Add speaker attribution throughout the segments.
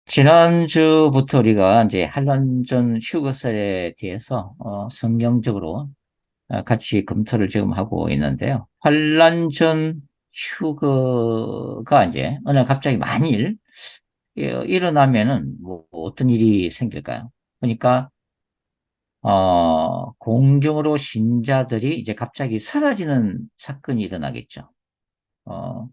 Speaker 1: 지난주부터 우리가 이제 한란전 휴거설에 대해서 성경적으로 같이 검토를 지금 하고 있는데요. 한란전 휴거가 이제 어느 날 갑자기 만일 일어나면은 뭐 어떤 일이 생길까요? 그러니까 공중으로 신자들이 이제 갑자기 사라지는 사건이 일어나겠죠. 어,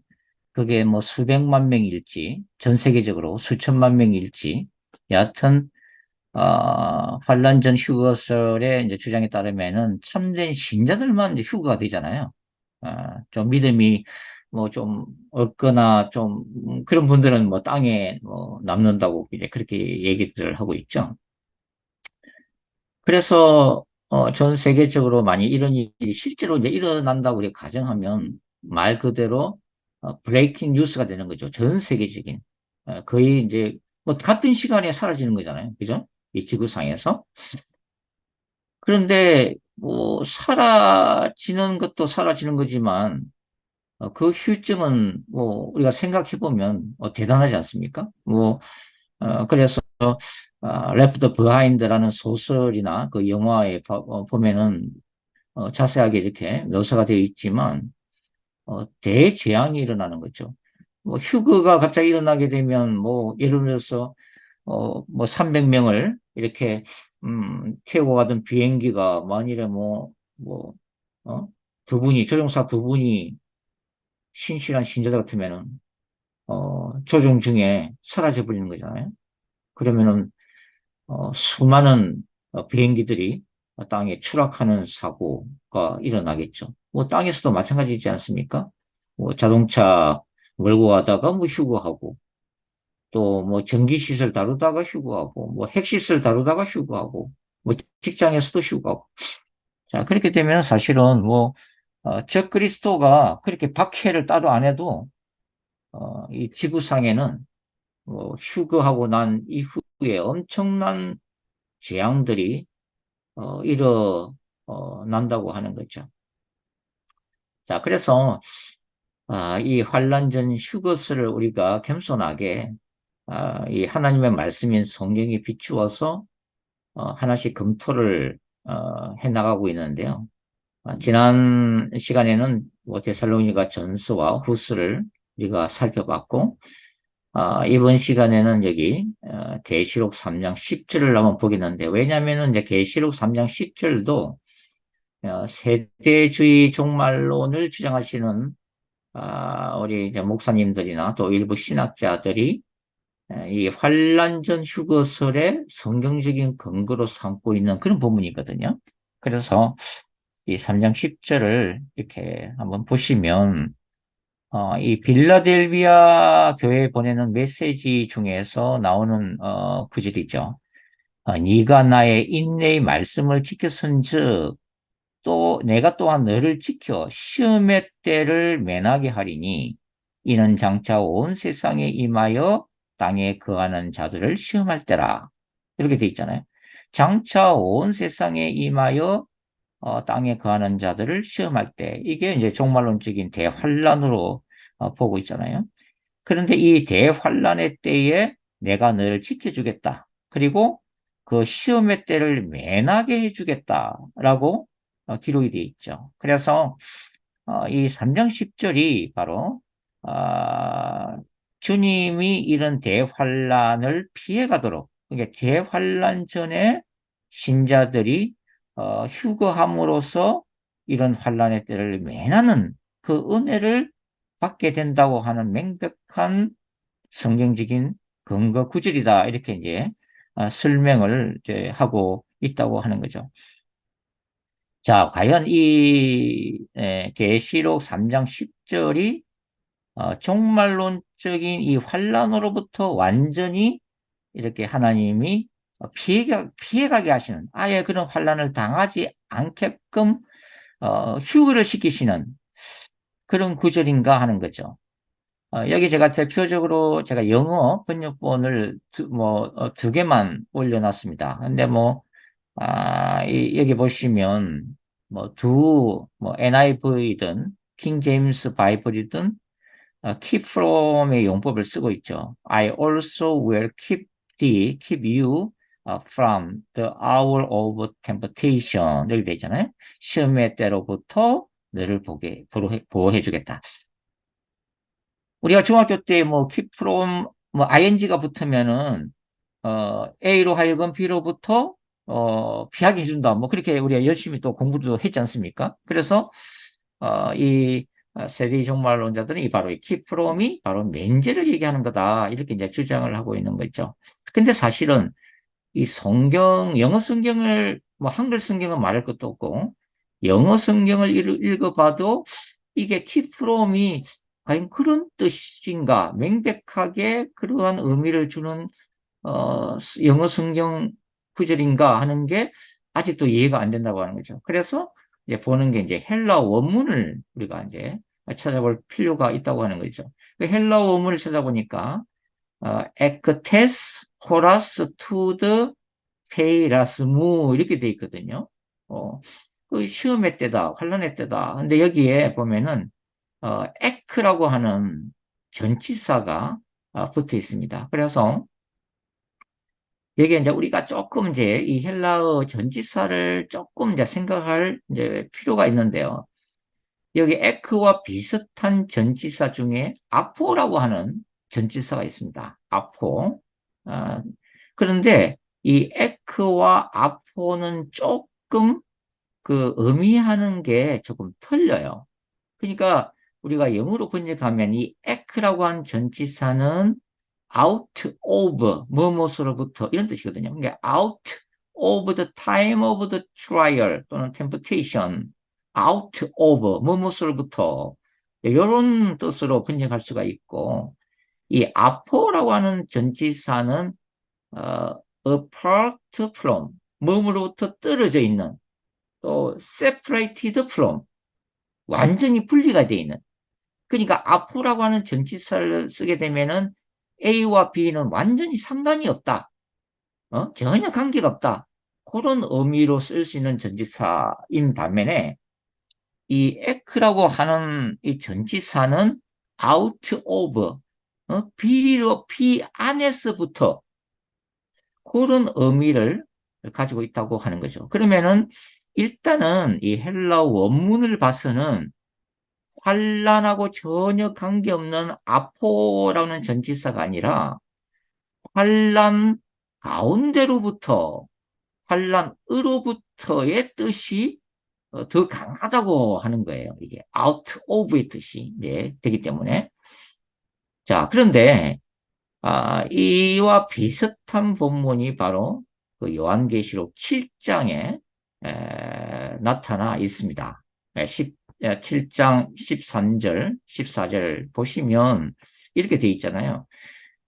Speaker 1: 그게 뭐 수백만 명일지, 전 세계적으로 수천만 명일지, 여하튼 환란전 휴거설의 이제 주장에 따르면은 참된 신자들만 이제 휴거가 되잖아요. 좀 믿음이 뭐 좀 없거나 좀 그런 분들은 뭐 땅에 뭐 남는다고 이제 그렇게 얘기들을 하고 있죠. 그래서 전 세계적으로 만약 이런 일이 실제로 이제 일어난다고 우리가 가정하면 말 그대로 브레이킹 뉴스가 되는 거죠. 전 세계적인. 거의 이제 뭐 같은 시간에 사라지는 거잖아요. 그죠? 이 지구상에서. 그런데 뭐 사라지는 것도 사라지는 거지만 그 후유증은 뭐 우리가 생각해 보면 대단하지 않습니까? 뭐 그래서 레프트 비하인드라는 소설이나 그 영화에 보면은 자세하게 이렇게 묘사가 되어 있지만 대재앙이 일어나는 거죠. 뭐 휴거가 갑자기 일어나게 되면 뭐 예를 들어서 뭐 300명을 이렇게 태우고 가던 비행기가 만일에 뭐 어? 두 분이 조종사 두 분이 신실한 신자들 같으면은 조종 중에 사라져 버리는 거잖아요. 그러면은 수많은 비행기들이 땅에 추락하는 사고가 일어나겠죠. 뭐 땅에서도 마찬가지지 않습니까? 뭐 자동차 몰고 가다가 뭐 휴거하고 또 뭐 전기시설 다루다가 휴거하고 뭐 핵시설 다루다가 휴거하고 뭐 직장에서도 휴거하고 자 그렇게 되면 사실은 뭐 적그리스도가 그렇게 박해를 따로 안 해도 이 지구상에는 뭐 휴거하고 난 이후에 엄청난 재앙들이 난다고 하는 거죠. 자, 그래서 이 환란전 휴거설을 우리가 겸손하게 이 하나님의 말씀인 성경에 비추어서 하나씩 검토를 해 나가고 있는데요. 지난 시간에는 뭐 데살로니가 전서와 후서를 우리가 살펴봤고 이번 시간에는 여기 계시록 3장 10절을 한번 보겠는데 왜냐하면은 이제 계시록 3장 10절도 세대주의 종말론을 주장하시는 우리 이제 목사님들이나 또 일부 신학자들이 이 환란전 휴거설의 성경적인 근거로 삼고 있는 그런 부분이거든요. 그래서 이 3장 10절을 이렇게 한번 보시면 이 빌라델비아 교회에 보내는 메시지 중에서 나오는 구절이죠. 네가 나의 인내의 말씀을 지켰은즉 또 내가 또한 너를 지켜 시험의 때를 면하게 하리니 이는 장차 온 세상에 임하여 땅에 거하는 자들을 시험할 때라. 이렇게 돼 있잖아요. 장차 온 세상에 임하여 땅에 거하는 자들을 시험할 때 이게 이제 종말론적인 대환란으로 보고 있잖아요. 그런데 이 대환란의 때에 내가 너를 지켜주겠다. 그리고 그 시험의 때를 면하게 해주겠다라고 기록이 되어 있죠. 그래서 이 3장 10절이 바로 어, 주님이 이런 대환란을 피해가도록 그러니까 대환란 전에 신자들이 휴거함으로써 이런 환란의 때를 면하는 그 은혜를 받게 된다고 하는 명백한 성경적인 근거 구절이다. 이렇게 이제 설명을 이제 하고 있다고 하는 거죠. 자, 과연 이 계시록 3장 10절이 종말론적인 이 환란으로부터 완전히 이렇게 하나님이 피해가게 하시는 아예 그런 환란을 당하지 않게끔 휴거를 시키시는 그런 구절인가 하는 거죠. 여기 제가 대표적으로 제가 영어 번역본을 두 개만 올려놨습니다. 근데 여기 보시면 NIV든 킹 제임스 바이블이든 keep from의 용법을 쓰고 있죠. I also will keep you from the hour of temptation. 여기 돼 있잖아요. 시험의 때로부터 너를 보호해 주겠다. 우리가 중학교 때 뭐 keep from 뭐 ing가 붙으면은 A로 하여금 B로부터 피하게 해준다. 뭐 그렇게 우리가 열심히 또 공부도 했지 않습니까? 그래서 이 세리 종말론자들은 바로 이 키프롬이 바로 면제를 얘기하는 거다. 이렇게 이제 주장을 하고 있는 거죠. 근데 사실은 이 영어 성경을 뭐 한글 성경은 말할 것도 없고 영어 성경을 읽어봐도 이게 키프롬이 과연 그런 뜻인가 명백하게 그러한 의미를 주는 영어 성경 구절인가 하는 게 아직도 이해가 안 된다고 하는 거죠. 그래서 이제 보는 게 이제 헬라 원문을 우리가 이제 찾아볼 필요가 있다고 하는 거죠. 그 헬라 원문을 찾아보니까 엑테스 호라스 투드 페이라스무 이렇게 돼 있거든요. 그 시험의 때다, 환란의 때다. 근데 여기에 보면은 에크라고 하는 전치사가 붙어 있습니다. 그래서 여기에 이제 우리가 조금 이제 이 헬라어 전치사를 조금 이제 생각할 이제 필요가 있는데요. 여기 에크와 비슷한 전치사 중에 아포라고 하는 전치사가 있습니다. 아포. 아, 그런데 이 에크와 아포는 조금 그 의미하는 게 조금 틀려요. 그러니까 우리가 영어로 번역하면 이 에크라고 한 전치사는 out of 뭐뭐로부터 이런 뜻이거든요. 그러니까 out of the time of the trial 또는 temptation, out of 뭐뭐로부터 이런 뜻으로 번역할 수가 있고 이 apo라고 하는 전치사는 apart from 뭐뭐로부터 떨어져 있는 또 separated from 완전히 분리가 되어 있는 그러니까 apo라고 하는 전치사를 쓰게 되면은 A와 B는 완전히 상관이 없다. 전혀 관계가 없다. 그런 의미로 쓸 수 있는 전치사인 반면에 이 에크라고 하는 이 전치사는 out of B 안에서부터 그런 의미를 가지고 있다고 하는 거죠. 그러면은 일단은 이 헬라 원문을 봐서는 환란하고 전혀 관계없는 아포라는 전치사가 아니라 환란 가운데로부터 환란으로부터의 뜻이 더 강하다고 하는 거예요. 이게 out of의 뜻이 되기 때문에 자 그런데 이와 비슷한 본문이 바로 그 요한계시록 7장에 나타나 있습니다. 7장 13절, 14절 보시면 이렇게 돼 있잖아요.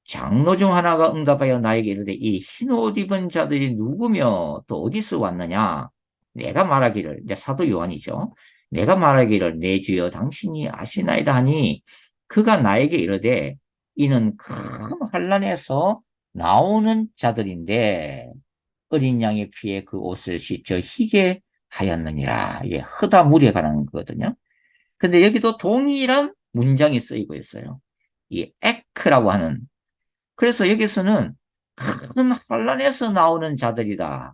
Speaker 1: 장로 중 하나가 응답하여 나에게 이르되 이 흰 옷 입은 자들이 누구며 또 어디서 왔느냐? 내가 말하기를, 이제 사도 요한이죠. 내가 말하기를 내 주여 당신이 아시나이다 하니 그가 나에게 이르되 이는 큰 환란에서 나오는 자들인데 어린 양의 피에 그 옷을 씻겨 희게 하였느니라. 예, 허다무리에 관한 거거든요. 근데 여기도 동일한 문장이 쓰이고 있어요. 이 에크라고 하는 그래서 여기서는 큰 환란에서 나오는 자들이다.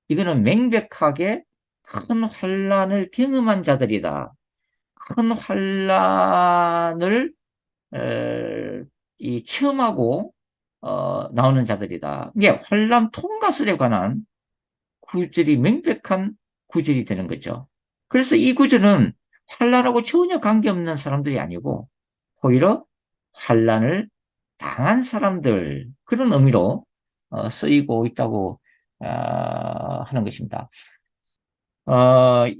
Speaker 1: 이거는 명백하게 큰 환란을 경험한 자들이다. 큰 환란을 이 체험하고 나오는 자들이다. 이게 환란 통과설에 관한 구절이 명백한 구절이 되는 거죠. 그래서 이 구절은 환란하고 전혀 관계없는 사람들이 아니고 오히려 환란을 당한 사람들 그런 의미로 쓰이고 있다고 하는 것입니다.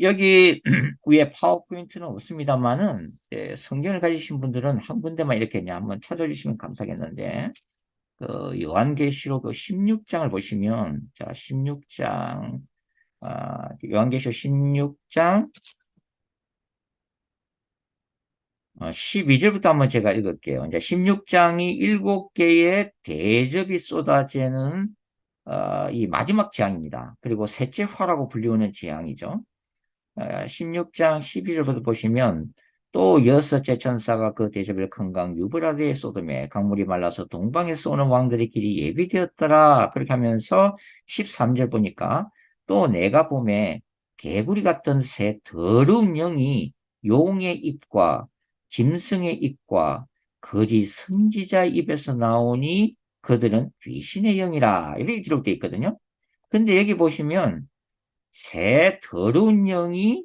Speaker 1: 여기 위에 파워포인트는 없습니다만은 성경을 가지신 분들은 한 군데만 이렇게 그냥 한번 찾아주시면 감사하겠는데 그 요한계시록 그 16장을 보시면 자 16장 요한계시록 16장 12절부터 한번 제가 읽을게요. 이제 16장이 7개의 대접이 쏟아지는 이 마지막 재앙입니다. 그리고 셋째 화라고 불리우는 재앙이죠. 16장 12절부터 보시면 또 여섯째 천사가 그 데시벨 큰 강 유브라데에 쏟음에 강물이 말라서 동방에서 오는 왕들의 길이 예비되었더라. 그렇게 하면서 13절 보니까 또 내가 봄에 개구리 같은 새 더러운 영이 용의 입과 짐승의 입과 거짓 선지자의 입에서 나오니 그들은 귀신의 영이라. 이렇게 기록되어 있거든요. 근데 여기 보시면 새 더러운 영이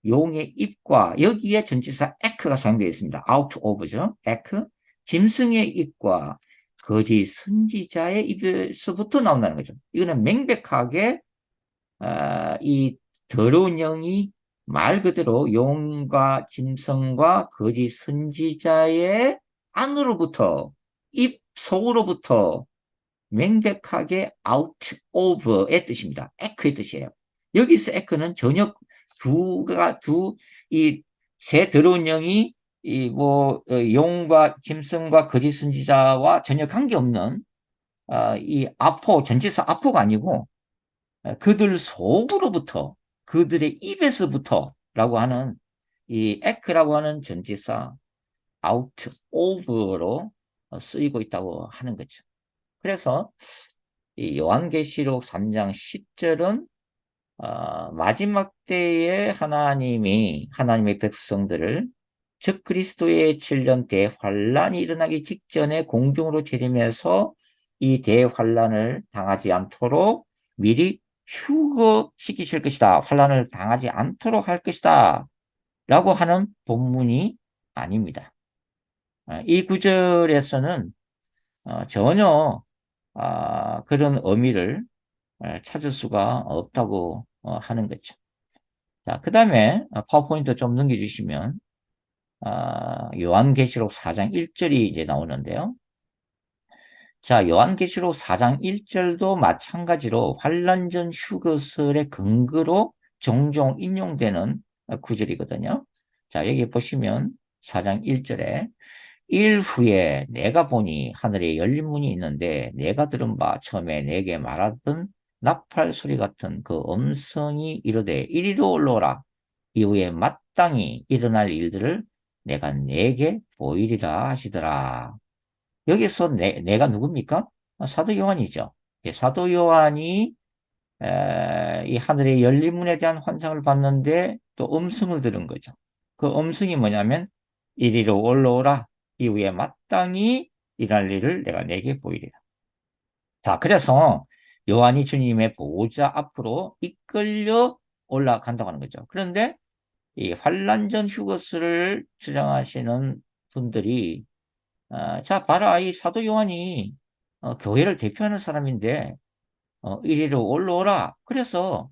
Speaker 1: 용의 입과 여기에 전치사 에크가 사용되어 있습니다. out of죠. 에크. 짐승의 입과 거짓 선지자의 입에서부터 나온다는 거죠. 이거는 명백하게 이 더러운 영이 말 그대로 용과 짐승과 거짓 선지자의 안으로부터 입 속으로부터 명백하게 out of의 뜻입니다. 에크의 뜻이에요. 여기서 에크는 전혀 이 새 더러운 영이 용과 짐승과 거짓 선지자와 전혀 관계없는 이 아포 전치사 아포가 아니고 그들 속으로부터 그들의 입에서부터라고 하는 이 에크라고 하는 전치사 out of로 쓰이고 있다고 하는 거죠. 그래서 이 요한계시록 3장 10절은 마지막 때에 하나님의 백성들을 즉 그리스도의 7년 대환란이 일어나기 직전에 공중으로 재림해서 이 대환란을 당하지 않도록 미리 휴거시키실 것이다. 환란을 당하지 않도록 할 것이다. 라고 하는 본문이 아닙니다. 이 구절에서는 전혀 그런 의미를 찾을 수가 없다고 하는 거죠. 자, 그 다음에 파워포인트 좀 넘겨주시면 요한계시록 4장 1절이 이제 나오는데요. 자, 요한계시록 4장 1절도 마찬가지로 환란전 휴거설의 근거로 종종 인용되는 구절이거든요. 자, 여기 보시면 4장 1절에 일 후에 내가 보니 하늘에 열린 문이 있는데 내가 들은 바 처음에 내게 말하던 나팔 소리 같은 그 음성이 이르되 이리로 올라오라. 이후에 마땅히 일어날 일들을 내가 내게 보이리라 하시더라. 여기서 내가 누굽니까? 사도 요한이죠. 사도 요한이 이 하늘의 열린 문에 대한 환상을 봤는데 또 음성을 들은 거죠. 그 음성이 뭐냐면 이리로 올라오라. 이후에 마땅히 일할 일을 내가 내게 보이리라. 자, 그래서 요한이 주님의 보호자 앞으로 이끌려 올라간다고 하는 거죠. 그런데 이 환란전 휴거스를 주장하시는 분들이 자, 봐라. 이 사도 요한이 교회를 대표하는 사람인데 이리로 올라오라. 그래서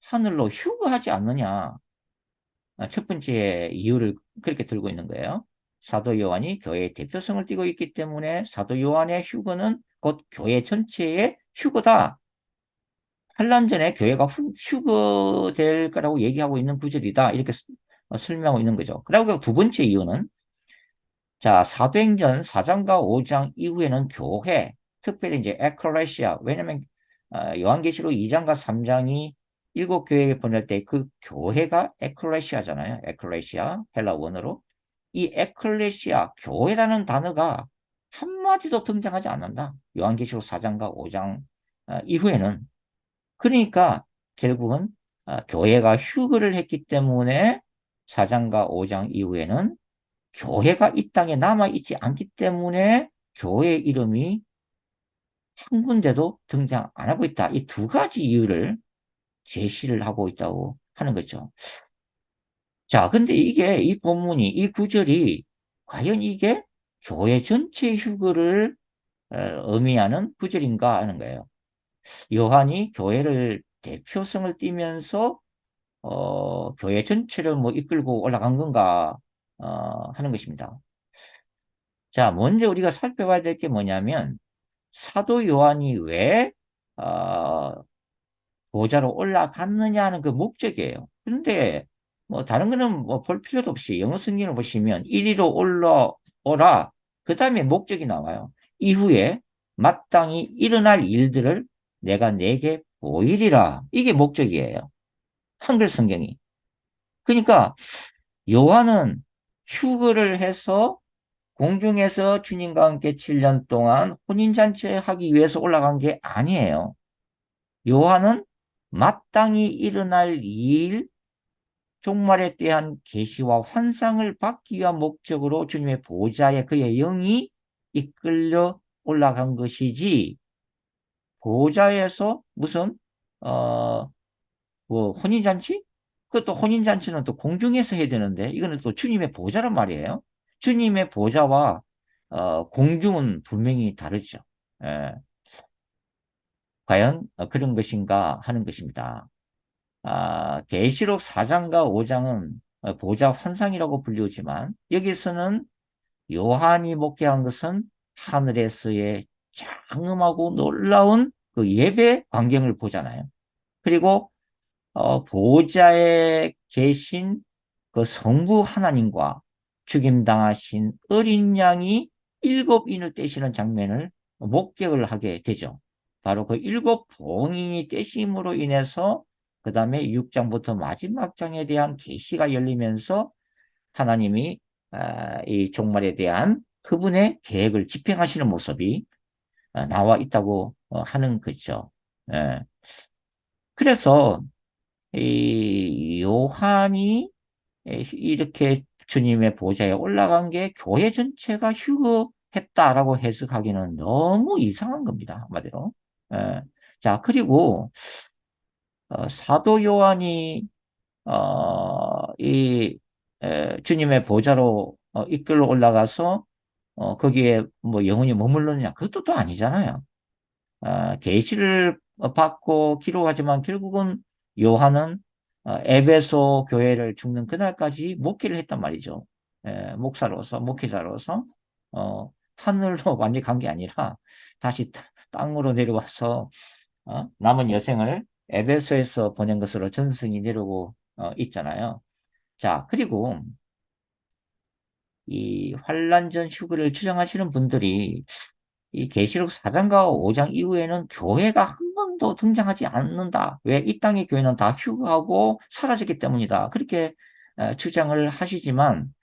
Speaker 1: 하늘로 휴거하지 않느냐. 첫 번째 이유를 그렇게 들고 있는 거예요. 사도 요한이 교회의 대표성을 띠고 있기 때문에 사도 요한의 휴거는 곧 교회 전체의 휴거다. 환란 전에 교회가 휴거될 거라고 얘기하고 있는 구절이다. 이렇게 설명하고 있는 거죠. 그리고 두 번째 이유는 자, 사도행전 4장과 5장 이후에는 교회, 특별히 이제 에클레시아, 왜냐면 요한계시록 2장과 3장이 일곱 교회에 보낼 때 그 교회가 에클레시아잖아요. 에클레시아, 헬라 원어로. 이 에클레시아, 교회라는 단어가 한마디도 등장하지 않는다. 요한계시록 4장과 5장 이후에는. 그러니까 결국은 교회가 휴거를 했기 때문에 4장과 5장 이후에는 교회가 이 땅에 남아있지 않기 때문에 교회 이름이 한 군데도 등장 안 하고 있다. 이 두 가지 이유를 제시를 하고 있다고 하는 거죠. 자, 근데 이 본문이, 이 구절이 과연 이게 교회 전체 휴거를 의미하는 구절인가 하는 거예요. 요한이 교회를 대표성을 띠면서 교회 전체를 뭐 이끌고 올라간 건가 하는 것입니다. 자, 먼저 우리가 살펴봐야 될 게 뭐냐면 사도 요한이 왜 보좌로 올라갔느냐 하는 그 목적이에요. 그런데 뭐 다른 거는 뭐 볼 필요도 없이 영어 성경을 보시면 이리로 올라오라. 그 다음에 목적이 나와요. 이후에 마땅히 일어날 일들을 내가 내게 보이리라. 이게 목적이에요. 한글 성경이. 그러니까 요한은 휴거를 해서 공중에서 주님과 함께 7년 동안 혼인잔치 하기 위해서 올라간 게 아니에요. 요한은 마땅히 일어날 일, 종말에 대한 계시와 환상을 받기 위한 목적으로 주님의 보좌에 그의 영이 이끌려 올라간 것이지, 보좌에서 무슨 어 뭐 혼인잔치? 그것도 혼인잔치는 또 공중에서 해야 되는데 이거는 또 주님의 보좌란 말이에요. 주님의 보좌와 공중은 분명히 다르죠. 예, 과연 그런 것인가 하는 것입니다. 계시록 4장과 5장은 보좌 환상이라고 불리우지만 여기서는 요한이 목회한 것은 하늘에서의 장엄하고 놀라운 그 예배 광경을 보잖아요. 그리고 보호자에 계신 그 성부 하나님과 죽임당하신 어린 양이 일곱 인을 떼시는 장면을 목격을 하게 되죠. 바로 그 일곱 봉인이 떼심으로 인해서 그 다음에 6장부터 마지막 장에 대한 계시가 열리면서 하나님이 이 종말에 대한 그분의 계획을 집행하시는 모습이 나와 있다고 하는 거죠. 예. 그래서 이 요한이 이렇게 주님의 보좌에 올라간 게 교회 전체가 휴거했다라고 해석하기는 너무 이상한 겁니다. 한마디로. 예. 자, 그리고 사도 요한이 이 주님의 보좌로 이끌러 올라가서 거기에 뭐 영원히 머물렀냐? 그것도 또 아니잖아요. 계시를 받고 기록하지만 결국은 요한은 에베소 교회를 죽는 그날까지 목회를 했단 말이죠. 목사로서, 목회자로서 하늘로 완전히 간 게 아니라 다시 땅으로 내려와서 남은 여생을 에베소에서 보낸 것으로 전승이 내려오고 있잖아요. 자, 그리고 이 환란전 휴거를 주장하시는 분들이 이 계시록 4장과 5장 이후에는 교회가 한 번도 등장하지 않는다. 왜? 이 땅의 교회는 다 휴거하고 사라졌기 때문이다. 그렇게 주장을 하시지만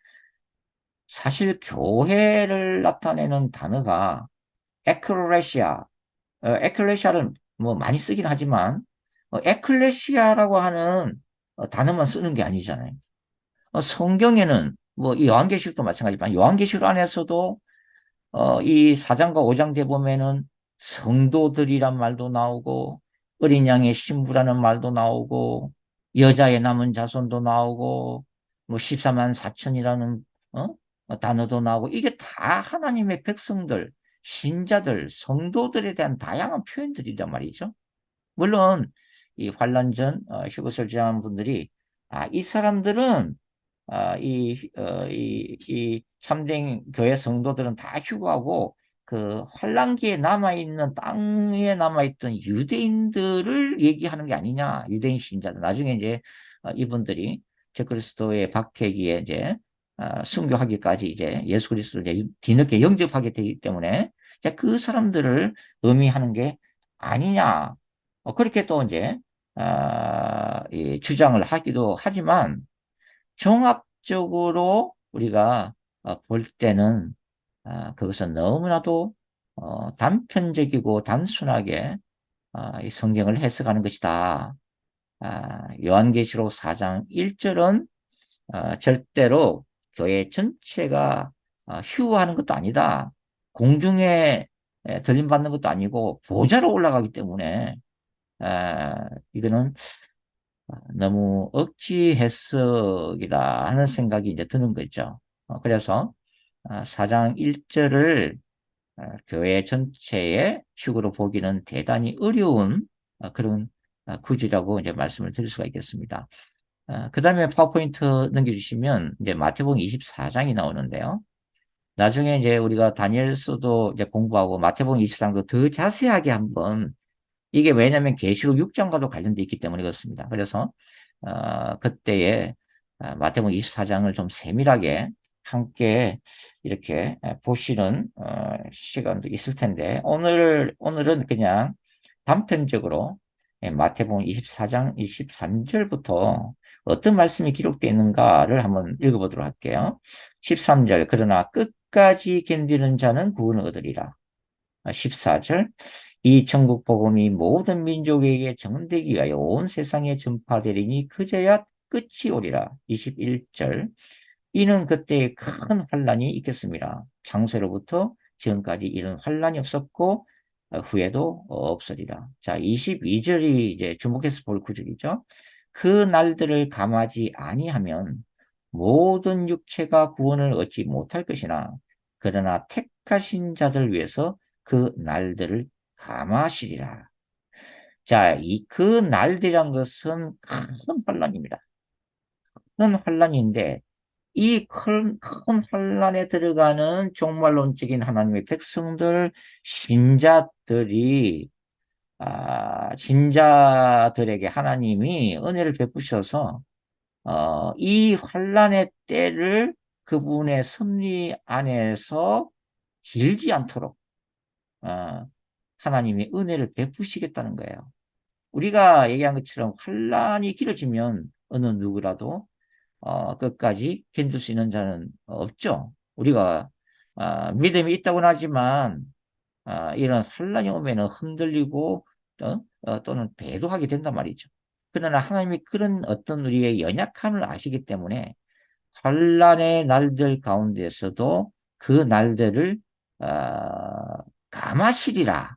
Speaker 1: 사실 교회를 나타내는 단어가 에클레시아, 에클레시아를 뭐 많이 쓰긴 하지만 에클레시아라고 하는 단어만 쓰는 게 아니잖아요. 성경에는 뭐 이 요한계시록도 마찬가지지만 요한계시록 안에서도 이 4장과 5장 돼 보면은 성도들이란 말도 나오고 어린 양의 신부라는 말도 나오고 여자의 남은 자손도 나오고 뭐 14만 4천이라는 단어도 나오고 이게 다 하나님의 백성들, 신자들, 성도들에 대한 다양한 표현들이란 말이죠. 물론 이 환란전 휴거설 지한 분들이 이 사람들은 이 참된 교회 성도들은 다 휴거하고 그 환란기에 남아있는 땅에 남아있던 유대인들을 얘기하는 게 아니냐. 유대인 신자들. 나중에 이제 이분들이 적그리스도의 박해기에 이제 순교하기까지 이제 예수 그리스도를 이제 뒤늦게 영접하게 되기 때문에 이제 그 사람들을 의미하는 게 아니냐. 그렇게 또 이제 이 주장을 하기도 하지만 종합적으로 우리가 볼 때는 그것은 너무나도 단편적이고 단순하게 이 성경을 해석하는 것이다. 요한계시록 4장 1절은 절대로 교회 전체가 휴하는 것도 아니다. 공중에 들림받는 것도 아니고 보좌로 올라가기 때문에 이거는 너무 억지 해석이다 하는 생각이 이제 드는 거죠. 그래서 4장 1절을 교회 전체의 축으로 보기는 대단히 어려운 그런 구절이라고 이제 말씀을 드릴 수가 있겠습니다. 그 다음에 파워포인트 넘겨주시면 이제 마태복음 24장이 나오는데요. 나중에 이제 우리가 다니엘서도 이제 공부하고 마태복음 24장도 더 자세하게 한번 이게 왜냐하면 계시록 6장과도 관련돼 있기 때문에 그렇습니다. 그래서 그때에 마태복음 24장을 좀 세밀하게 함께 이렇게 보시는 시간도 있을 텐데 오늘은 그냥 단편적으로 마태복음 24장 23절부터 어떤 말씀이 기록되어 있는가를 한번 읽어보도록 할게요. 13절, 그러나 끝까지 견디는 자는 구원을 얻으리라. 14절, 이 천국 복음이 모든 민족에게 전되기 위하여 온 세상에 전파되리니 그제야 끝이 오리라. 21절, 이는 그때에 큰 환란이 있겠습니다. 창세로부터 지금까지 이런 환란이 없었고 후에도 없으리라. 자, 22절이 이제 주목해서 볼 구절이죠. 그 날들을 감하지 아니하면 모든 육체가 구원을 얻지 못할 것이나 그러나 택하신 자들 위해서 그 날들을 감하시리라. 자, 그 날들이란 것은 큰 환란입니다. 큰 환란인데 이 큰 환란에 들어가는 종말론적인 하나님의 백성들, 신자들이, 신자들에게 하나님이 은혜를 베푸셔서, 이 환란의 때를 그분의 섭리 안에서 길지 않도록, 어, 하나님이 은혜를 베푸시겠다는 거예요. 우리가 얘기한 것처럼 환란이 길어지면 어느 누구라도 끝까지 견딜 수 있는 자는 없죠. 우리가 믿음이 있다고는 하지만 이런 환란이 오면은 흔들리고 또는 배도하게 된단 말이죠. 그러나 하나님이 그런 어떤 우리의 연약함을 아시기 때문에 환란의 날들 가운데서도 그 날들을 감하시리라.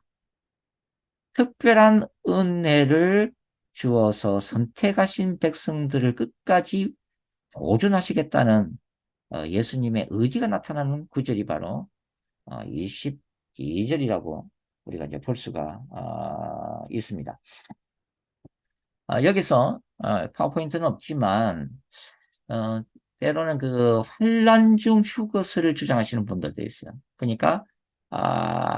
Speaker 1: 특별한 은혜를 주어서 선택하신 백성들을 끝까지 보존하시겠다는 예수님의 의지가 나타나는 구절이 바로 22절이라고 우리가 이제 볼 수가 있습니다. 여기서 파워포인트는 없지만 어, 때로는 그 환란 중 휴거스를 주장하시는 분들도 있어요. 그러니까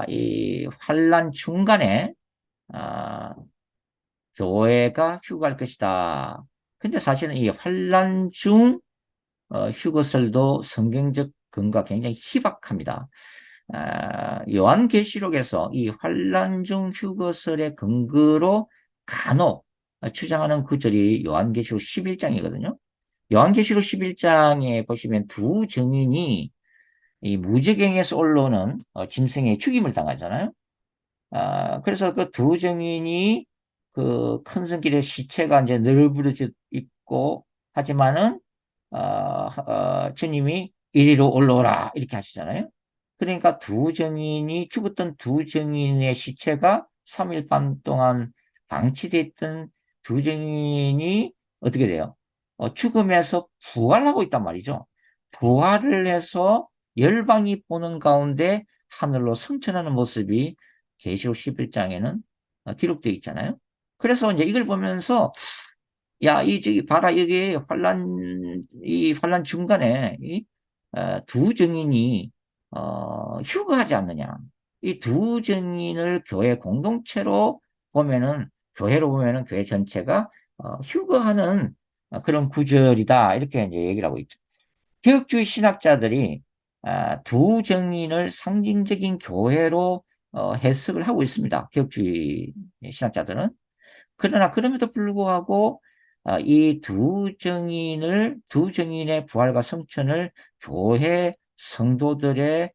Speaker 1: 이 환란 중간에 아, 교회가 휴거할 것이다. 근데 사실은 이 환란 중 휴거설도 성경적 근거가 굉장히 희박합니다. 요한계시록에서 이 환란 중 휴거설의 근거로 간혹 주장하는 구절이 요한계시록 11장이거든요. 요한계시록 11장에 보시면 두 증인이 이 무저갱에서 올라오는 짐승의 죽임을 당하잖아요. 그래서 그 두 증인이 그 큰 성길의 시체가 이제 널브러져 있고 하지만은 주님이 이리로 올라오라 이렇게 하시잖아요. 그러니까 두 증인이 죽었던 두 증인의 시체가 3일 반 동안 방치되어 있던 두 증인이 어떻게 돼요? 죽음에서 부활하고 있단 말이죠. 부활을 해서 열방이 보는 가운데 하늘로 승천하는 모습이 계시록 11장에는 기록되어 있잖아요. 그래서 이제 이걸 보면서 야, 저기 봐라, 여기 이 환란 중간에 두 증인이 휴거하지 않느냐. 이 두 증인을 교회 공동체로 보면은 교회로 보면은 교회 전체가 휴거하는 그런 구절이다 이렇게 이제 얘기를 하고 있죠. 개혁주의 신학자들이 두 증인을 상징적인 교회로 해석을 하고 있습니다. 개혁주의 신학자들은. 그러나 그럼에도 불구하고 이 두 증인의 부활과 성천을 교회 성도들의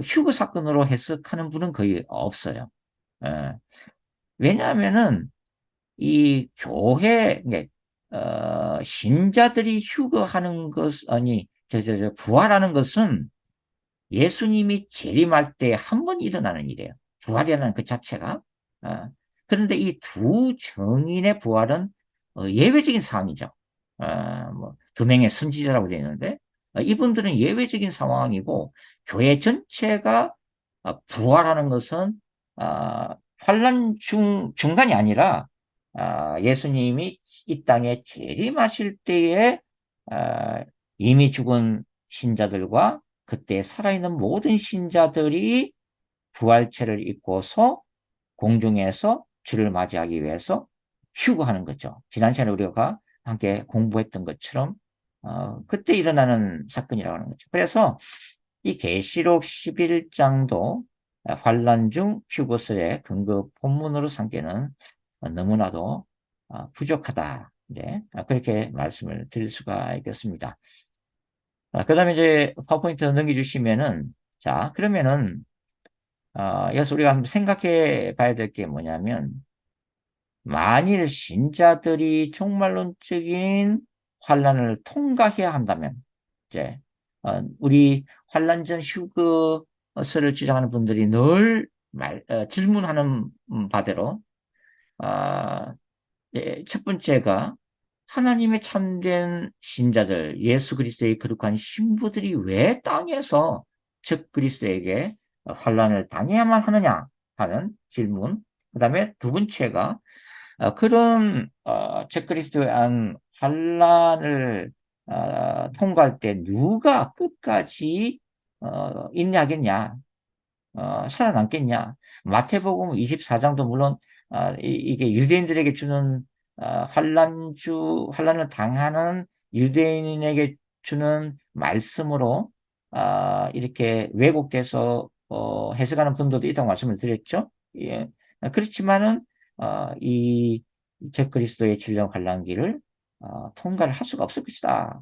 Speaker 1: 휴거 사건으로 해석하는 분은 거의 없어요. 예. 왜냐하면은 이 교회, 신자들이 휴거하는 것, 아니, 부활하는 것은 예수님이 재림할 때 한 번 일어나는 일이에요. 부활이라는 그 자체가. 어, 그런데 이 두 정인의 부활은 예외적인 상황이죠. 두 명의 선지자라고 되어 있는데 이분들은 예외적인 상황이고 교회 전체가 부활하는 것은 환란 중간이 아니라 예수님이 이 땅에 재림하실 때에 이미 죽은 신자들과 그때 살아있는 모든 신자들이 부활체를 입고서 공중에서 주를 맞이하기 위해서 휴거하는 거죠. 지난 시간에 우리가 함께 공부했던 것처럼 그때 일어나는 사건이라고 하는 거죠. 그래서 이 계시록 11장도 환란 중 휴거설의 근거 본문으로 삼기는 너무나도 부족하다. 이제 그렇게 말씀을 드릴 수가 있겠습니다. 그 다음에 이제 파워포인트 넘겨주시면은, 자, 그러면은, 여기서 우리가 한번 생각해 봐야 될 게 뭐냐면, 만일 신자들이 종말론적인 환란을 통과해야 한다면, 이제, 우리 환란 전 휴거설을 주장하는 분들이 늘 질문하는 바대로, 아, 첫 번째가 하나님의 참된 신자들, 예수 그리스도의 거룩한 신부들이 왜 땅에서 적 그리스도에게 환란을 당해야만 하느냐 하는 질문. 그 다음에 두 번째가 그런 적 그리스도의 환란을 통과할 때 누가 끝까지 인내하겠냐, 살아남겠냐. 마태복음 24장도 물론 이게 유대인들에게 주는 환란을 당하는 유대인에게 주는 말씀으로 이렇게 왜곡돼서 해석하는 분들도 있다고 말씀을 드렸죠. 예. 그렇지만은 이 적그리스도의 진령 환란기를 통과를 할 수가 없을 것이다.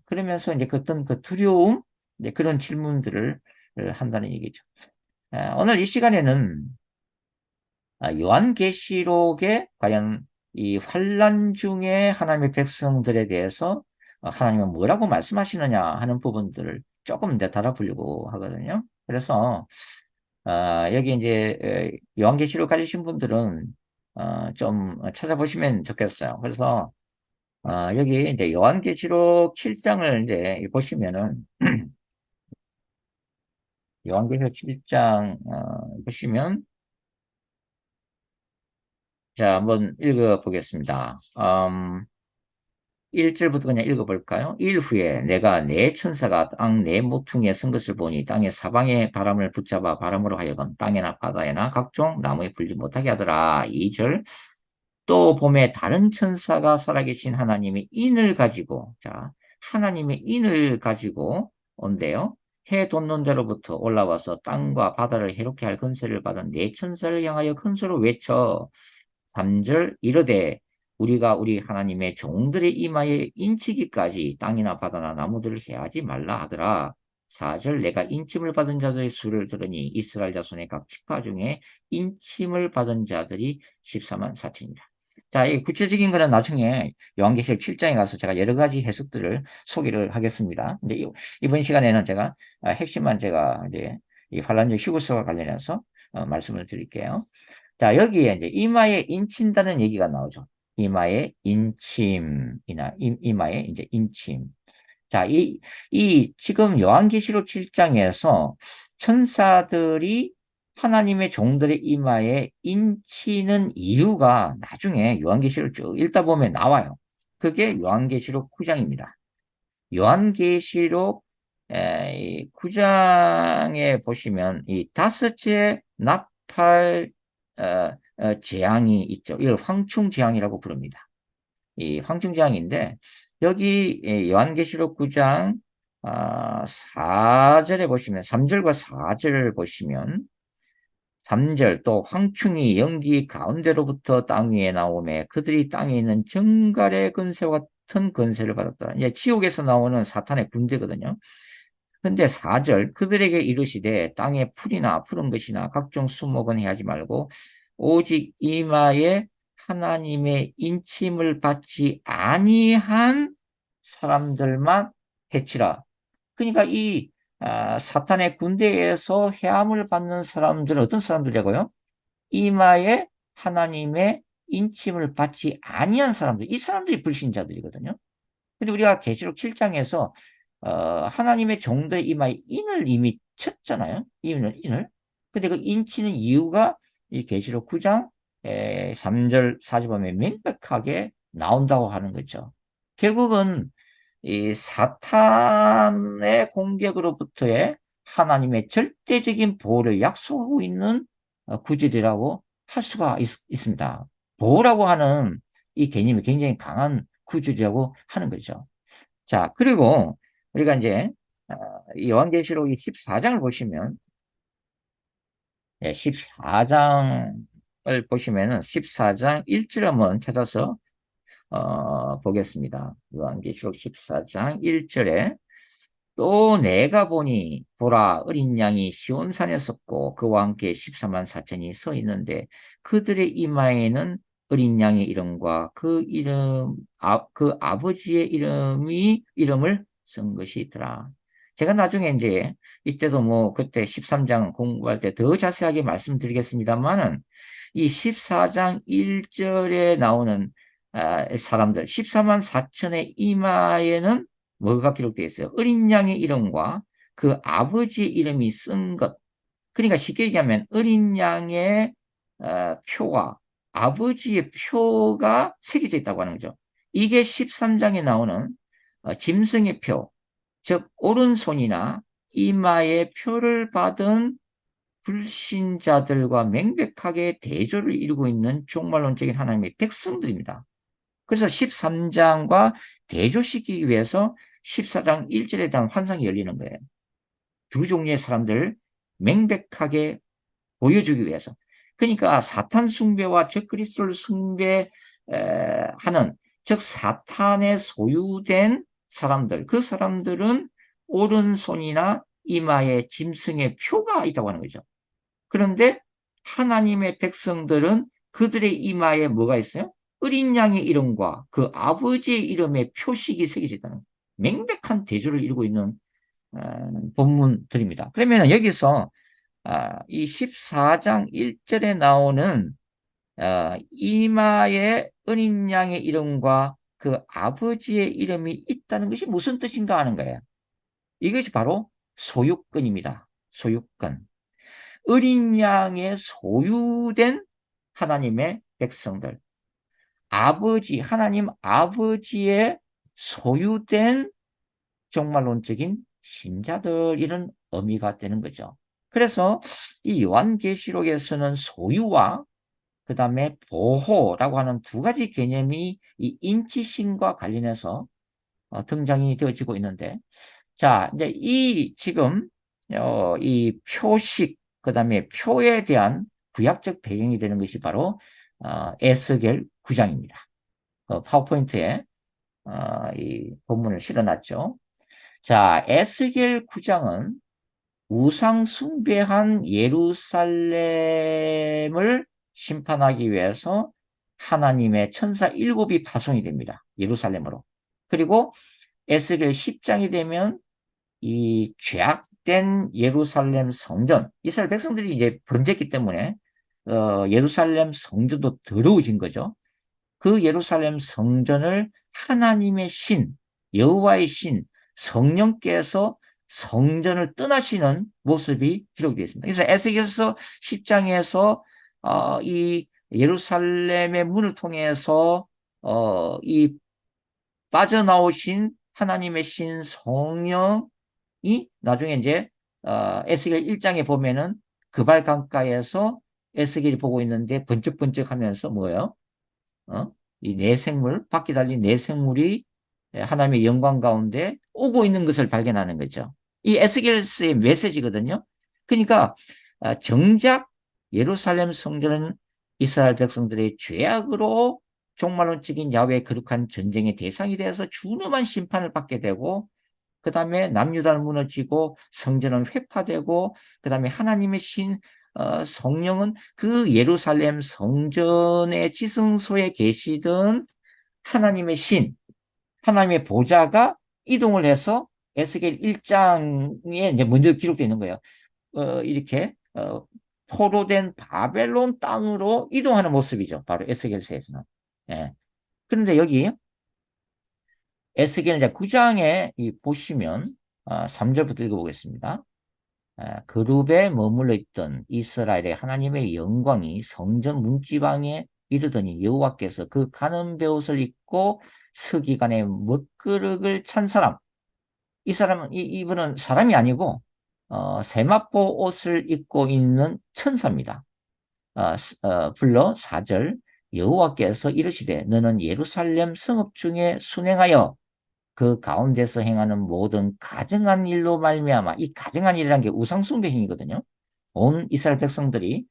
Speaker 1: 그러면서 이제 그 어떤 그 두려움, 이제 그런 질문들을 한다는 얘기죠. 오늘 이 시간에는 요한계시록에 과연 이 환란 중에 하나님의 백성들에 대해서 하나님은 뭐라고 말씀하시느냐 하는 부분들을 조금 더 다뤄보려고 하거든요. 그래서 여기 이제 요한계시록 가지신 분들은 좀 찾아보시면 좋겠어요. 그래서 여기 이제 요한계시록 7장을 이제 보시면은 요한계시록 7장 보시면 자, 한번 읽어보겠습니다. 1절부터 그냥 읽어볼까요? 일 후에 내가 네 천사가 땅 네 모퉁이에 선 것을 보니 땅의 사방의 바람을 붙잡아 바람으로 하여금 땅에나 바다에나 각종 나무에 불지 못하게 하더라. 2절 또 봄에 다른 천사가 살아계신 하나님의 인을 가지고 자, 하나님의 인을 가지고 온대요. 해 돋는 데로부터 올라와서 땅과 바다를 해롭게 할 권세를 받은 네 천사를 향하여 큰 소리로 외쳐 3절 이르되 우리가 우리 하나님의 종들의 이마에 인치기까지 땅이나 바다나 나무들을 해하지 말라 하더라. 4절 내가 인침을 받은 자들의 수를 들으니 이스라엘 자손의 각 지파 중에 인침을 받은 자들이 14만 4천이라. 자, 이 구체적인 거는 나중에 요한계시록 7장에 가서 제가 여러 가지 해석들을 소개를 하겠습니다. 근데 이번 시간에는 제가 핵심만 제가 이제 이 환란주 휴거서와 관련해서 말씀을 드릴게요. 자, 여기에 이제 이마에 인친다는 얘기가 나오죠. 이마에 인침이나 이마에 이제 인침. 자, 지금 요한계시록 7장에서 천사들이 하나님의 종들의 이마에 인치는 이유가 나중에 요한계시록 쭉 읽다 보면 나와요. 그게 요한계시록 9장입니다. 요한계시록 9장에 보시면 이 다섯째 나팔 재앙이 있죠. 이걸 황충재앙이라고 부릅니다. 이 황충재앙인데 여기 요한계시록 9장 4절에 보시면 3절과 4절을 보시면 3절 또 황충이 연기 가운데로부터 땅 위에 나오매 그들이 땅에 있는 정갈의 권세와 같은 권세를 받았다. 이제 지옥에서 나오는 사탄의 군대거든요. 근데 4절 그들에게 이르시되 땅에 풀이나 푸른 것이나 각종 수목은 해하지 말고 오직 이마에 하나님의 인침을 받지 아니한 사람들만 해치라. 그러니까 이 사탄의 군대에서 해함을 받는 사람들은 어떤 사람들이라고요? 이마에 하나님의 인침을 받지 아니한 사람들, 이 사람들이 불신자들이거든요. 근데 우리가 계시록 7장에서 하나님의 종들의 이마에 인을 이미 쳤잖아요. 인을. 근데 그 인치는 이유가 이 계시록 9장 3절 4절 보면 명백하게 나온다고 하는 거죠. 결국은 이 사탄의 공격으로부터의 하나님의 절대적인 보호를 약속하고 있는 구절이라고 할 수가 있습니다. 보호라고 하는 이 개념이 굉장히 강한 구절이라고 하는 거죠. 자, 그리고 우리가 이제 이 요한계시록 이 14장을 보시면 14장을 보시면은 14장 1절 한번 찾아서 보겠습니다. 요한계시록 14장 1절에 또 내가 보니 보라 어린 양이 시온산에 섰고 그와 함께 14만 4천이 서 있는데 그들의 이마에는 어린 양의 이름과 그 아버지의 이름을 쓴 것이 있더라. 제가 나중에 이제 이때도 뭐 그때 13장 공부할 때 더 자세하게 말씀드리겠습니다만은 이 14장 1절에 나오는 사람들 14만 4천의 이마에는 뭐가 기록되어 있어요? 어린 양의 이름과 그 아버지의 이름이 쓴 것. 그러니까 쉽게 얘기하면 어린 양의 표와 아버지의 표가 새겨져 있다고 하는 거죠. 이게 13장에 나오는 짐승의 표, 즉 오른손이나 이마의 표를 받은 불신자들과 명백하게 대조를 이루고 있는 종말론적인 하나님의 백성들입니다. 그래서 13장과 대조시키기 위해서 14장 1절에 대한 환상이 열리는 거예요. 두 종류의 사람들을 명백하게 보여주기 위해서. 그러니까 사탄 숭배와 적그리스도를 숭배하는, 즉 사탄의 소유된 사람들, 그 사람들은 오른손이나 이마에 짐승의 표가 있다고 하는 거죠. 그런데 하나님의 백성들은 그들의 이마에 뭐가 있어요? 어린 양의 이름과 그 아버지의 이름의 표식이 새겨져 있다는 명백한 대조를 이루고 있는 본문들입니다. 그러면 여기서 이 14장 1절에 나오는 이마에 어린 양의 이름과 그 아버지의 이름이 있다는 것이 무슨 뜻인가 하는 거예요. 이것이 바로 소유권입니다. 소유권. 어린 양의 소유된 하나님의 백성들. 하나님 아버지의 소유된 종말론적인 신자들, 이런 의미가 되는 거죠. 그래서 이 요한계시록에서는 소유와 그 다음에 보호라고 하는 두 가지 개념이 이 인치신과 관련해서 등장이 되어지고 있는데, 자, 이제 지금, 이 표식, 그 다음에 표에 대한 구약적 배경이 되는 것이 바로, 에스겔 9장입니다. 파워포인트에, 이 본문을 실어놨죠. 자, 에스겔 9장은 우상 숭배한 예루살렘을 심판하기 위해서 하나님의 천사 7이 파송이 됩니다. 예루살렘으로. 그리고 에스겔 10장이 되면 이 죄악된 예루살렘 성전, 이스라엘 백성들이 이제 범죄했기 때문에 예루살렘 성전도 더러워진 거죠. 그 예루살렘 성전을 하나님의 여호와의 성령께서 성전을 떠나시는 모습이 기록되어 있습니다. 그래서 에스겔서 10장에서 이 예루살렘의 문을 통해서 이 빠져나오신 하나님의 성령이 나중에 이제 에스겔 1장에 보면은 그발 강가에서 에스겔이 보고 있는데 번쩍번쩍 하면서 뭐예요? 이 내생물, 바퀴 달린 내생물이 하나님의 영광 가운데 오고 있는 것을 발견하는 거죠. 이 에스겔서의 메시지거든요. 그러니까 정작 예루살렘 성전은 이스라엘 백성들의 죄악으로 종말론적인 야훼의 거룩한 전쟁의 대상이 되어서 준엄한 심판을 받게 되고, 그 다음에 남유다는 무너지고 성전은 회파되고, 그 다음에 하나님의 성령은 그 예루살렘 성전의 지성소에 계시던 하나님의 하나님의 보좌가 이동을 해서 에스겔 1장에 이제 먼저 기록되어 있는 거예요. 이렇게 포로된 바벨론 땅으로 이동하는 모습이죠. 바로 에스겔서에서는. 예. 그런데 여기 에스겔 9장에 보시면 3절부터 읽어보겠습니다. 그룹에 머물러 있던 이스라엘의 하나님의 영광이 성전 문지방에 이르더니 여호와께서 그 가는 베옷을 입고 서기관의 먹그릇을 찬 사람, 이분은 사람이 아니고 세마포 옷을 입고 있는 천사입니다. 불러 4절 여호와께서 이르시되 너는 예루살렘 성읍 중에 순행하여 그 가운데서 행하는 모든 가증한 일로 말미암아, 이 가증한 일이라는 게 우상 숭배 행위거든요. 온 이스라엘 백성들이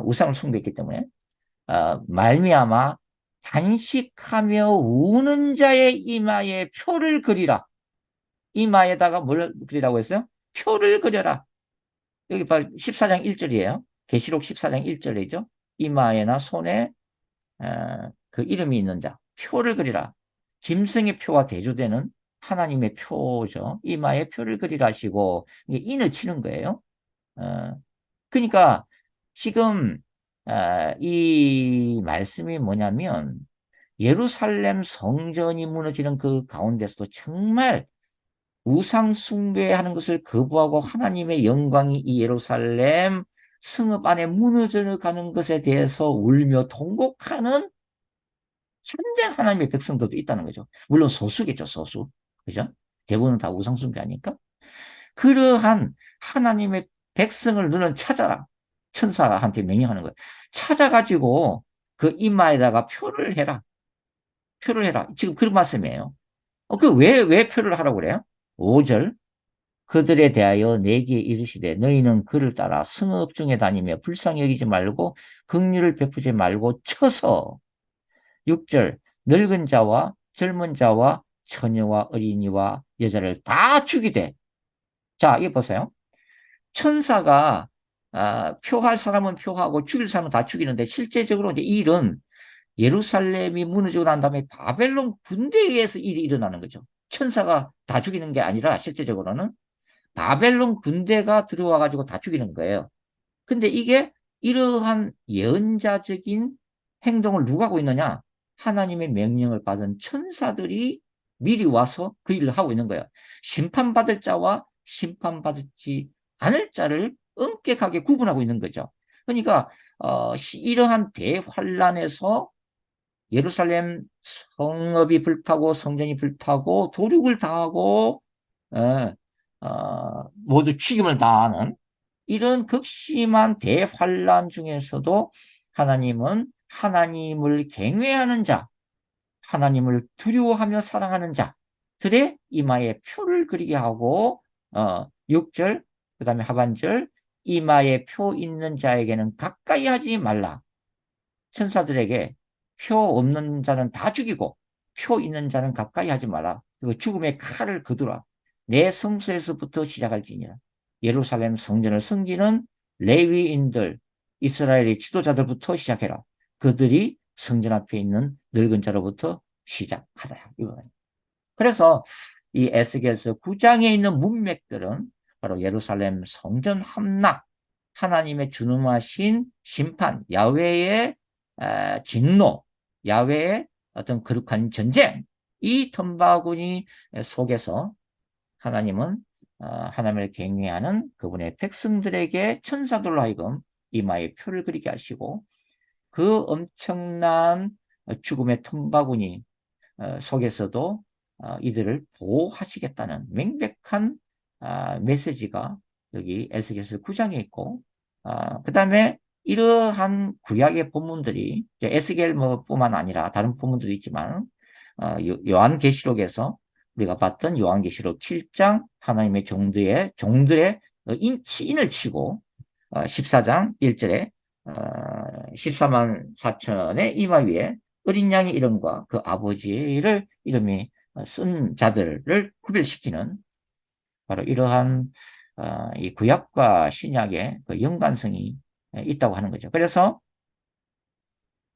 Speaker 1: 우상을 숭배했기 때문에 말미암아 단식하며 우는 자의 이마에 표를 그리라. 이마에다가 뭘 그리라고 했어요? 표를 그려라. 여기 봐 14장 1절이에요. 계시록 14장 1절이죠. 이마에나 손에 그 이름이 있는 자, 표를 그리라. 짐승의 표와 대조되는 하나님의 표죠. 이마에 표를 그리라 하시고, 이게 인을 치는 거예요. 어, 그러니까 지금 이 말씀이 뭐냐면 예루살렘 성전이 무너지는 그 가운데서도 정말 우상 숭배하는 것을 거부하고 하나님의 영광이 이 예루살렘 성읍 안에 무너져 가는 것에 대해서 울며 통곡하는 참된 하나님의 백성들도 있다는 거죠. 물론 소수겠죠, 소수. 그죠? 대부분은 다 우상 숭배하니까. 그러한 하나님의 백성을 너는 찾아라. 천사한테 명령하는 거예요. 찾아가지고 그 이마에다가 표를 해라. 표를 해라. 지금 그런 말씀이에요. 왜 표를 하라고 그래요? 5절. 그들에 대하여 내게 이르시되 너희는 그를 따라 성읍 중에 다니며 불쌍히 여기지 말고 긍휼을 베푸지 말고 쳐서 6절 늙은 자와 젊은 자와 처녀와 어린이와 여자를 다 죽이되 자 이거 보세요. 천사가 표할 사람은 표하고 죽일 사람은 다 죽이는데 실제적으로 이제 이 일은 예루살렘이 무너지고 난 다음에 바벨론 군대에 의해서 일이 일어나는 거죠. 천사가 다 죽이는 게 아니라 실제적으로는 바벨론 군대가 들어와 가지고 다 죽이는 거예요. 근데 이게 이러한 예언자적인 행동을 누가 하고 있느냐? 하나님의 명령을 받은 천사들이 미리 와서 그 일을 하고 있는 거예요. 심판받을 자와 심판받지 않을 자를 엄격하게 구분하고 있는 거죠. 그러니까 이러한 대환란에서 예루살렘 성읍이 불타고 성전이 불타고 도륙을 당하고 어, 모두 죽임을 당하는 이런 극심한 대환란 중에서도 하나님은 하나님을 경외하는 자, 하나님을 두려워하며 사랑하는 자들의 이마에 표를 그리게 하고 6절 그 다음에 하반절 이마에 표 있는 자에게는 가까이 하지 말라. 천사들에게 표 없는 자는 다 죽이고 표 있는 자는 가까이 하지 마라. 그리고 죽음의 칼을 거두라. 내 성소에서부터 시작할지니라. 예루살렘 성전을 섬기는 레위인들, 이스라엘의 지도자들부터 시작해라. 그들이 성전 앞에 있는 늙은 자로부터 시작하더라. 그래서 이 에스겔서 9장에 있는 문맥들은 바로 예루살렘 성전 함락, 하나님의 준엄하신 심판, 야훼의 진노, 야훼의 어떤 거룩한 전쟁, 이 텀바구니 속에서 하나님은 하나님을 경외하는 그분의 백성들에게 천사들로 하여금 이마에 표를 그리게 하시고 그 엄청난 죽음의 텀바구니 속에서도 이들을 보호하시겠다는 명백한 메시지가 여기 에스겔서 9장에 있고 그 다음에 이러한 구약의 본문들이 에스겔 뭐 뿐만 아니라 다른 본문들도 있지만 요한계시록에서 우리가 봤던 요한계시록 7장 하나님의 종들의 인을 치고 14장 1절에 14만 4천의 이마 위에 어린 양의 이름과 그 아버지를 이름이 쓴 자들을 구별시키는 바로 이러한 이 구약과 신약의 그 연관성이 있다고 하는 거죠. 그래서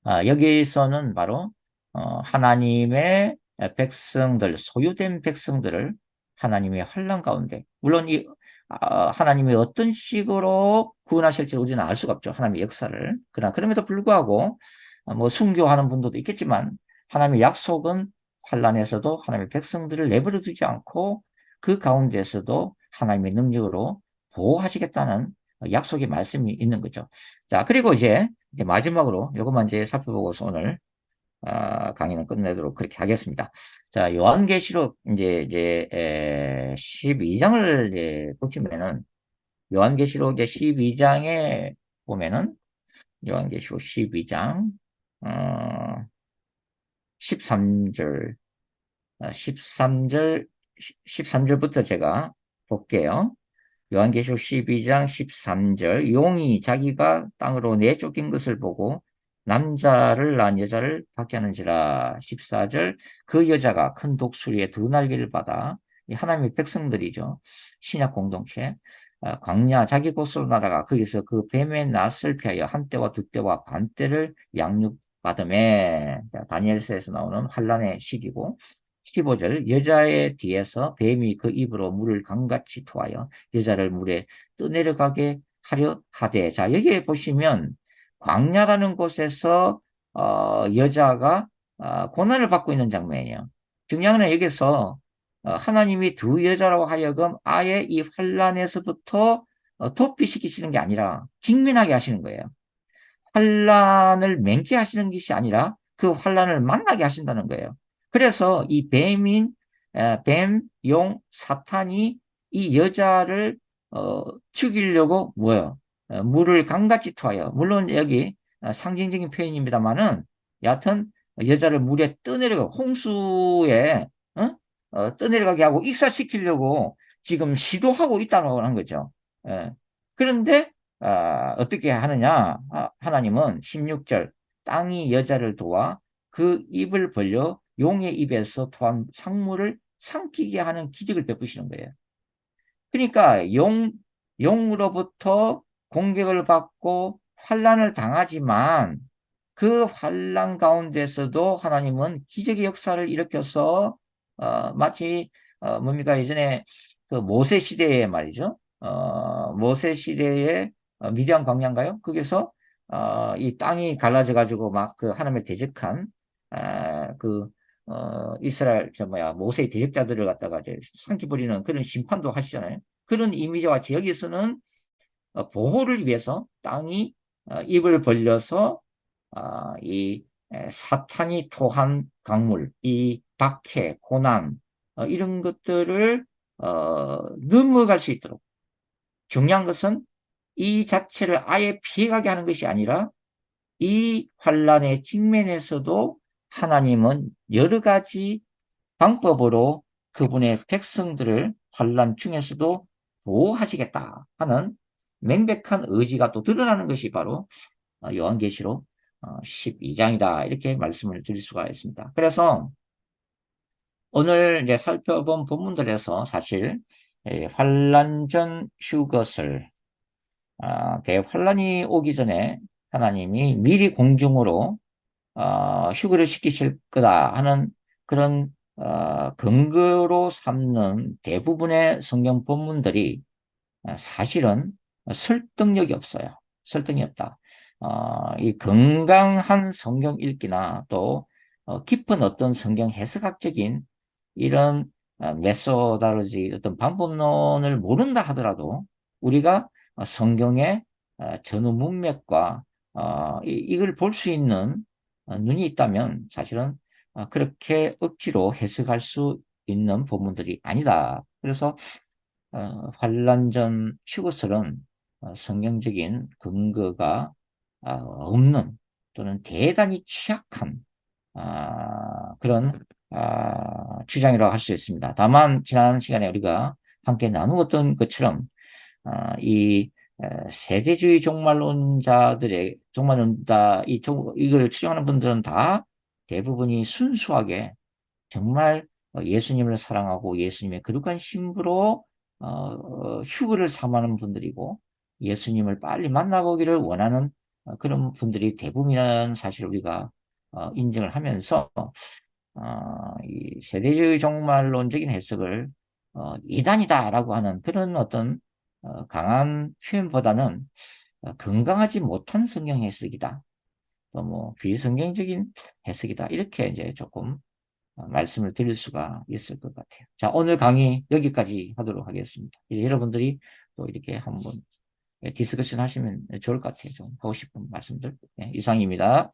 Speaker 1: 여기서는 바로 하나님의 백성들, 소유된 백성들을 하나님의 환난 가운데 물론 이 하나님이 어떤 식으로 구원하실지 우리는 알 수가 없죠. 하나님의 역사를. 그러나 그럼에도 불구하고 뭐 순교하는 분들도 있겠지만 하나님의 약속은 환난에서도 하나님의 백성들을 내버려 두지 않고 그 가운데에서도 하나님의 능력으로 보호하시겠다는 약속의 말씀이 있는 거죠. 자, 그리고 이제 마지막으로 이것만 이제 살펴보고서 오늘 강의는 끝내도록 그렇게 하겠습니다. 자, 요한계시록 이제 12장을 이제 보시면은 요한계시록 이제 12장에 보면은 요한계시록 12장 13절 13절 13절부터 제가 볼게요. 요한계시록 12장 13절 용이 자기가 땅으로 내쫓긴 것을 보고 남자를 낳은 여자를 받게 하는지라. 14절, 그 여자가 큰 독수리의 두 날개를 받아, 이 하나님의 백성들이죠. 신약 공동체. 광야 자기 곳으로 날아가 거기서 그 뱀의 낯을 피하여 한 때와 두 때와 반 때를 양육받음에. 다니엘서에서 나오는 환란의 시기고. 15절, 여자의 뒤에서 뱀이 그 입으로 물을 강같이 토하여 여자를 물에 떠내려가게 하려 하되. 자, 여기에 보시면 광야라는 곳에서 여자가 고난을 받고 있는 장면이에요. 중요한 건 여기서 하나님이 두 여자라고 하여금 아예 이 환란에서부터 도피시키시는 게 아니라 직면하게 하시는 거예요. 환란을 맹기하시는 것이 아니라 그 환란을 만나게 하신다는 거예요. 그래서 이 뱀, 용, 사탄이 이 여자를 죽이려고 뭐요? 물을 강같이 토하여. 물론 여기 상징적인 표현입니다만은 여하튼 여자를 물에 떠내려가 홍수에 떠내려가게 하고 익사시키려고 지금 시도하고 있다고 하는 거죠. 예. 그런데 어떻게 하느냐? 하나님은 16절, 땅이 여자를 도와 그 입을 벌려 용의 입에서 토한 상물을 삼키게 하는 기적을 베푸시는 거예요. 그러니까 용으로부터 공격을 받고 환란을 당하지만 그 환란 가운데서도 하나님은 기적의 역사를 일으켜서 마치 뭡니까 예전에 그 모세 시대에 말이죠. 모세 시대에 미디안 광야인가요? 거기서 이 땅이 갈라져 가지고 막 그 하나님의 대적한 그 이스라엘 저 뭐야 모세의 대적자들을 갖다가 이제 삼켜버리는 그런 심판도 하시잖아요. 그런 이미지와 같이 여기서는 보호를 위해서 땅이 입을 벌려서 이 사탄이 토한 강물, 이 박해, 고난 이런 것들을 넘어갈 수 있도록. 중요한 것은 이 자체를 아예 피해가게 하는 것이 아니라 이 환란의 직면에서도 하나님은 여러 가지 방법으로 그분의 백성들을 환란 중에서도 보호하시겠다 하는 명백한 의지가 또 드러나는 것이 바로 요한계시록 12장이다. 이렇게 말씀을 드릴 수가 있습니다. 그래서 오늘 이제 살펴본 본문들에서 사실 환란 전 휴것을 대환란이 오기 전에 하나님이 미리 공중으로 휴거를 시키실 거다 하는 그런 근거로 삼는 대부분의 성경 본문들이 사실은 설득력이 없어요. 설득이 없다. 이 건강한 성경 읽기나 또 깊은 어떤 성경 해석학적인 이런 메소다로지 어떤 방법론을 모른다 하더라도 우리가 성경의 전후 문맥과 이걸 볼 수 있는 눈이 있다면 사실은 그렇게 억지로 해석할 수 있는 본문들이 아니다. 그래서 환란전 휴거설은 성경적인 근거가 없는 또는 대단히 취약한 그런 주장이라고 할 수 있습니다. 다만 지난 시간에 우리가 함께 나누었던 것처럼 이 세대주의 종말론자 이걸 추정하는 분들은 다 대부분이 순수하게 정말 예수님을 사랑하고 예수님의 거룩한 신부로 휴거를 삼하는 분들이고 예수님을 빨리 만나보기를 원하는 그런 분들이 대부분이라는 사실을 우리가 인정을 하면서 이 세대주의 종말론적인 해석을 이단이다라고 하는 그런 어떤 강한 표현보다는 건강하지 못한 성경 해석이다. 또 뭐 비성경적인 해석이다. 이렇게 이제 조금 말씀을 드릴 수가 있을 것 같아요. 자, 오늘 강의 여기까지 하도록 하겠습니다. 이제 여러분들이 또 이렇게 한번 디스커션 하시면 좋을 것 같아요. 좀 하고 싶은 말씀들. 네, 이상입니다.